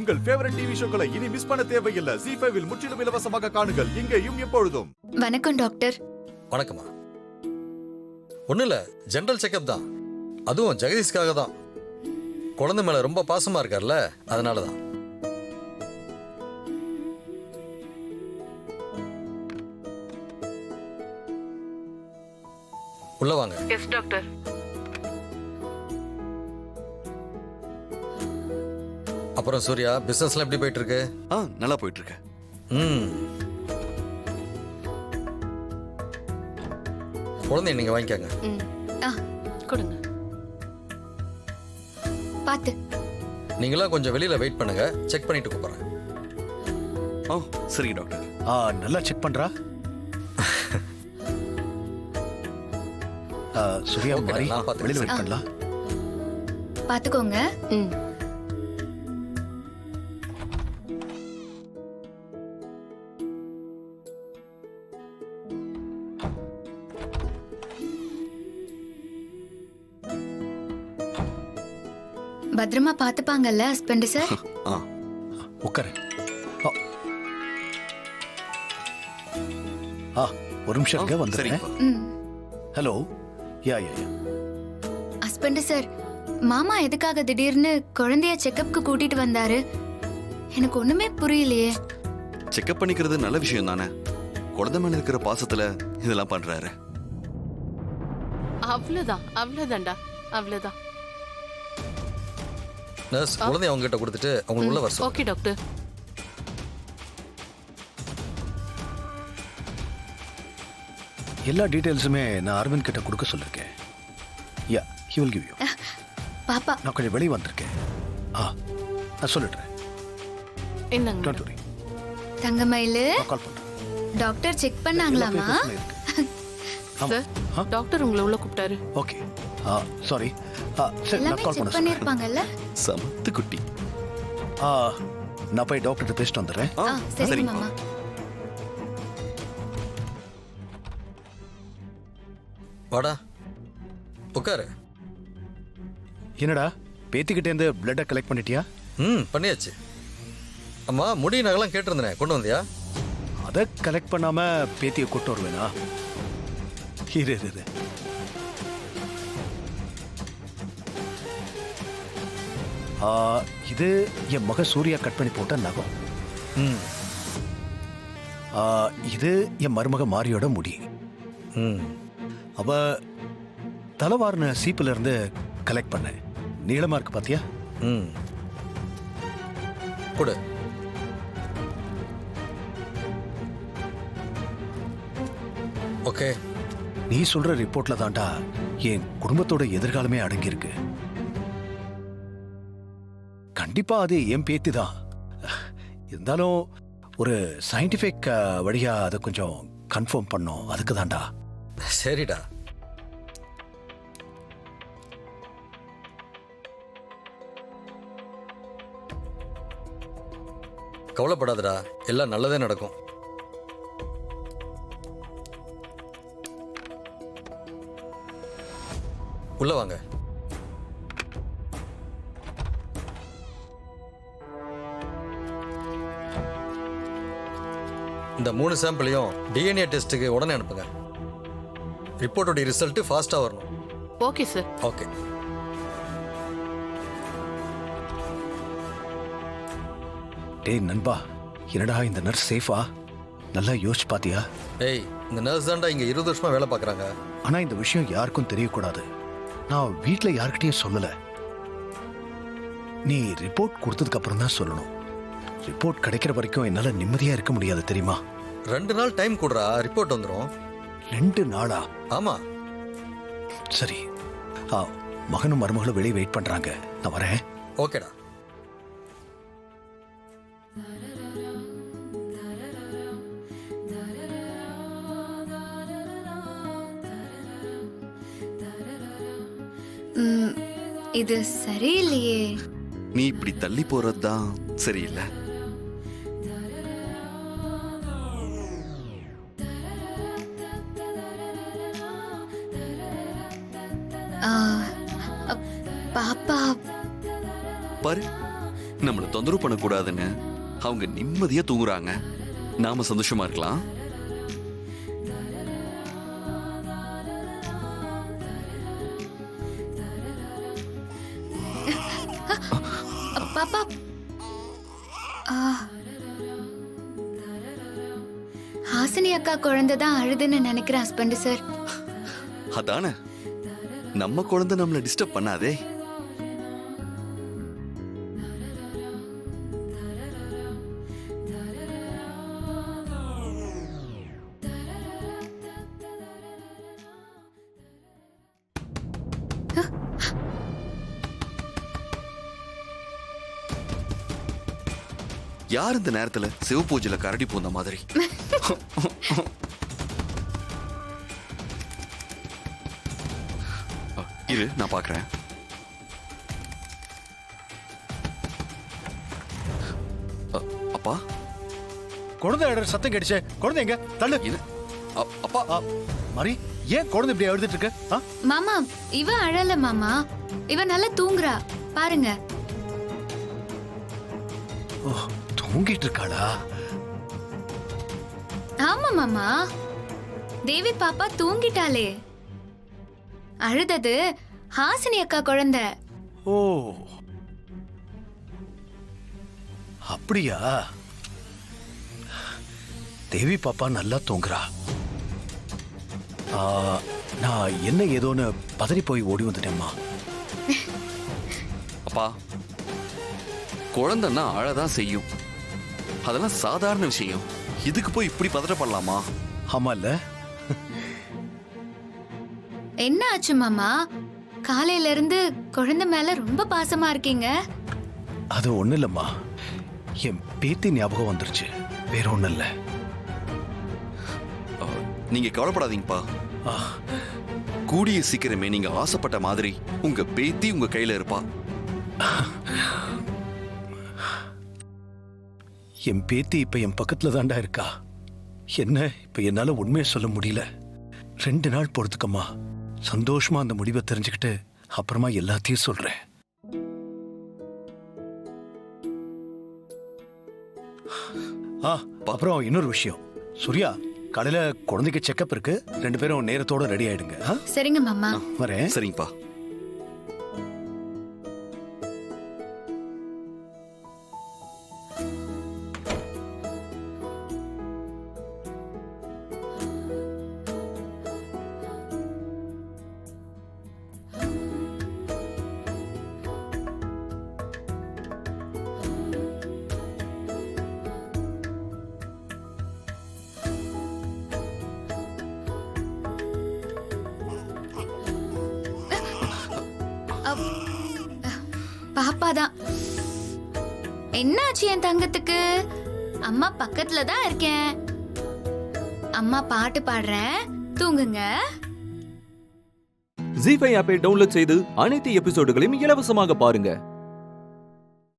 உங்கள் favourite TV ஷோக்களை இனி miss பண்ண தேவையில்லை. ZEE5 இல் முற்றிலும் இலவசமாக காணுங்கள், இங்கேயும் எப்பொழுதும். வணக்கம் டாக்டர். வணக்கம்மா. ஒன்றும் இல்லை, ஜென்ரல் செக்அப் தான். அதுவும் ஜெகதீஷ்காக தான். குழந்தை மேலே ரொம்ப பாசமாக இருக்கார்ல, அதனால தான். உள்ள வாங்க. Yes doctor. அப்புறம் சூர்யா, பிசினஸ்லாம் எப்படி போயிட்டு இருக்கு? நல்லா போயிட்டு இருக்கு. குழந்தைய நீங்க வாங்கிக்கங்க. கொடுங்க. பாத்து. நீங்களா கொஞ்சம் வெளியில வெயிட் பண்ணுங்க, செக் பண்ணிட்டு கூப்பிடுறேன். சரி டாக்டர். நல்லா செக் பண்றா. சூர்யா மாதிரி வெளியில வெயிட் பண்ணலாம். பாத்துக்கோங்க. பத்திரமா பாத்துப்பாங்கல்ல ஹஸ்பண்ட் சார்? உட்காரு. ஒரு நிமிஷம் இருக்க வந்துடுறேன். ஹலோ. யா யா யா. ஹஸ்பண்ட் சார், மாமா எதுக்காக திடீர்னு குழந்தைய செக்கப்க்கு கூட்டிட்டு வந்தாரு? எனக்கு ஒண்ணுமே புரியலையே. செக்அப் பண்ணிக்கிறது நல்ல விஷயம் தானே. குழந்தை மேல இருக்கிற பாசத்துல இதெல்லாம் பண்றாரு. அவ்வளவுதான்டா, அவ்வளவுதான். நர்ஸ், குழந்தைய அவங்க கிட்ட கொடுத்துட்டு அவங்க உள்ள வர சொல்லுங்க. Okay doctor. எல்லா டீடைல்ஸுமே நான் அரவிந்த் கிட்ட கொடுக்க சொல்லிருக்கேன். யா, he will give you. பாப்பா, நான் கொஞ்சம் வெளியே வந்திருக்கேன். நான் சொல்லிடுறேன். என்னங்க? Don't worry. தங்கமயிலு, கால் பண்றேன். டாக்டர் செக் பண்ணாங்களாமா? சார், டாக்டர் உங்களை உள்ள கூப்பிட்டாரு. ஓகே. சாரி. சரி, நான் கால் செக் பண்ண பண்ணிருப்பாங்கல்ல? சமத்து குட்டி. நான் போய் டாக்டர்கிட்ட பேசிட்டு வந்துடுறேன். சரி மாமா. வாடா, உட்காரு. என்னடா, பேத்திக்கிட்டே இருந்து பிளட்டை கலெக்ட் பண்ணிட்டியா? பண்ணியாச்சு. அம்மா, முடி நகலாம் கேட்டிருந்தேன், கொண்டு வந்தியா? அதை கலெக்ட் பண்ணாம பேத்தியை கூட்டு வருவேனா? இரு. இது என் மக சூர்யா கட் பண்ணி போட்ட நகம். இது என் மருமக மாரியோட முடி. அவ தலைவாரின சீப்புல இருந்து கலெக்ட் பண்ண. நீளமா இருக்கு பாத்தியா? கொடு. ஓகே. நீ சொல்ற ரிப்போர்ட்ல தான்டா என் குடும்பத்தோட எதிர்காலமே அடங்கியிருக்கு. கண்டிப்பா அது என் பேத்தி தான். இருந்தாலும் ஒரு சயின்டிபிக் வழியா அதை கொஞ்சம் கன்ஃபார்ம் பண்ணோம், அதுக்கு தான்டா. சரிடா. கவலைப்படாதடா, எல்லாம் நல்லதே நடக்கும். உள்ள வாங்க. இந்த 3 சாம்பிளையும் டிஎன்ஏ டெஸ்ட்டுக்கு உடனே அனுப்புங்க. ரிப்போர்ட்டோட ரிசல்ட் ஃபாஸ்டா வரணும். Okay sir. ஓகே. டேய் நண்பா, என்னடா இந்த நர்ஸ் சேஃபா? நல்லா யோசிச்சு பாத்தியா? ஏய், இந்த நர்ஸ் தான்டா இங்க 20 வருஷமா வேலை பார்க்கறாங்க. ஆனா இந்த விஷயம் யாருக்கும் தெரியக்கூடாது. நான் வீட்ல யார்கிட்டயும் சொல்லல. நீ ரிப்போர்ட் கொடுத்ததுக்கு அப்புறம் தான் சொல்லணும். ரிப்போர்ட் கிடைக்கிற வரைக்கும் என்னால நிம்மதியா இருக்க முடியாது, தெரியுமா? 2 நாள் டைம் கொடுறா, ரிப்போர்ட் வந்துடும். 2 நாளா? ஆமா. சரி. மகனும் மருமகளும் வெளியே வெயிட் பண்றாங்க, நான் வரேன். ஓகேடா. இது சரியில்லையே. நீ இப்படி தள்ளி போறதுதான் சரியில்லை. பாப்பா பாரு, நம்மள தொந்தரவு பண்ணக்கூடாதுன்னு அவங்க நிம்மதியா தூங்குறாங்க. நாம சந்தோஷமா இருக்கலாம். பாப்பா ஹாசினி அக்கா குழந்தை தான் அழுதுன்னு நினைக்கிறேன் ஹஸ்பண்ட் சார். அதானே, நம்ம குழந்தை நம்மள டிஸ்டர்ப் பண்ணாதே. யார் இந்த நேரத்துல சிவபூஜையில கரடி பூந்த மாதிரி? இரு, நான் பாக்குறேன். அப்பா, குழந்தை அழற சத்தம் கேட்டுச்சே. குழந்தை எங்க? தள்ளு. இது அப்பா. மரி, ஏன் குழந்தை இப்படி அழுதுட்டு இருக்கு? மாமா இவ அழல மாமா, இவ நல்லா தூங்குறா பாருங்க. ஓ, தூங்கிட்டு இருக்காளா? ஆமா மாமா, தேவி பாப்பா தூங்கிட்டாளே. அழுதது ஹாசினி அக்கா குழந்தை. ஓ, அப்படியா? தேவி பாப்பா நல்லா தூங்குறா. நான் என்ன ஏதோன்னு பதறி போய் ஓடி வந்துட்டேம்மா. அப்பா, குழந்தைன்னா அழதான் செய்யும். அதெல்லாம் சாதாரண விஷயம். இதுக்கு போய் இப்படி பதறப்படலாமா? ஆமா இல்ல? என்ன ஆச்சு மாமா? காலையில இருந்து குழந்தை மேல ரொம்ப பாசமா இருக்கீங்க. அது ஒண்ணு இல்லம்மா, என் பேத்தி ஞாபகம் வந்துருச்சு, வேற ஒண்ணு இல்ல. நீங்க கவலைப்படாதீங்கப்பா. கூடிய சீக்கிரமே நீங்க ஆசைப்பட்ட மாதிரி உங்க பேத்தி உங்க கையில இருப்பா. என் பேத்தி இப்ப என் பக்கத்துல தாண்டா இருக்கா. என்ன இப்ப என்னால உண்மையை சொல்ல முடியல. 2 நாள் பொறுத்துக்கம்மா, சந்தோஷமா அந்த முடிவை தெரிஞ்சுக்கிட்டு அப்புறமா எல்லாத்தையும் சொல்றேன். அப்புறம் இன்னொரு விஷயம், சூர்யா, காலையில குழந்தைக்கு செக்கப் இருக்கு. 2 பேரும் நேரத்தோட ரெடி ஆயிடுங்க. சரிங்க மாமா. வரேன். சரிங்கப்பா. பாப்பாதான். என்னாச்சு என் தங்கத்துக்கு? அம்மா பக்கத்துல தான் இருக்கேன். அம்மா பாட்டு பாடுறேன், தூங்குங்க. ஜீ5 ஆப்பை டவுன்லோட் செய்து அனைத்து எபிசோடுகளையும் இலவசமாக பாருங்க.